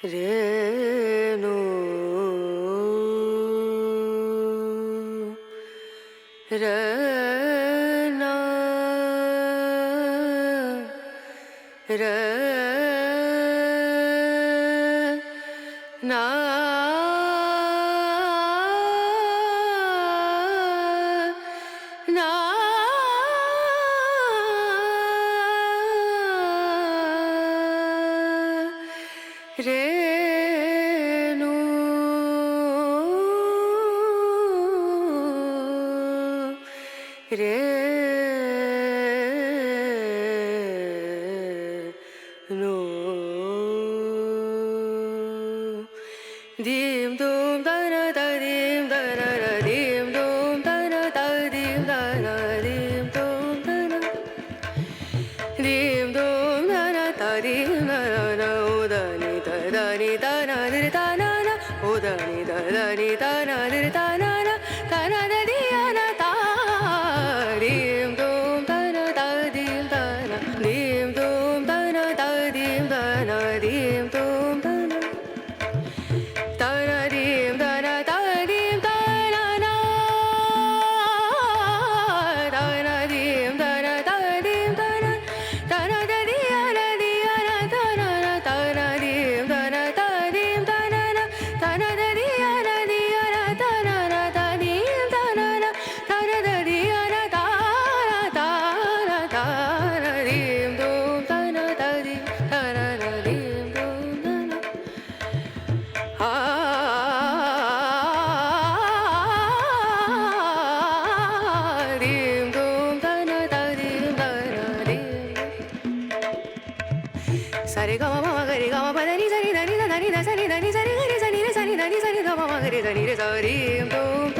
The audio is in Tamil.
ரேணு ரேனா ரேனா நா ரேணு ரேணு தீம் தூம் தன ததீம் தன தீம் தூம் தன ததீம் தன தீம் தூம் தன தீம் தூம் தன ததீம் தன உதனி ததனி தன திருதனன உதனி ததனி தன திருதனன தனததியன தாதீம் தூம் தன ததீம் தன தீம் தூம் தன ததீம் தன தீம் தூம் தன தனதீம் தன ததீம் தனன தனதீம் தன ததீம் தன தனததியன தியன தனன தனதீம் தன ததீம் தனன தனததியன தியன தனன ததீம் தனன தனததியன தான தான தானதீம் தூம் தன ததீம் தனதீம் தூம் தன தீம் தூம் தன ததீம் தனதீம் சரி கம மம கரி கம பதனி சரி தனி தனி தனி சரி தனி சரி கரி சனி சனி தனி சரி கம மகரி தனி சரி தூம்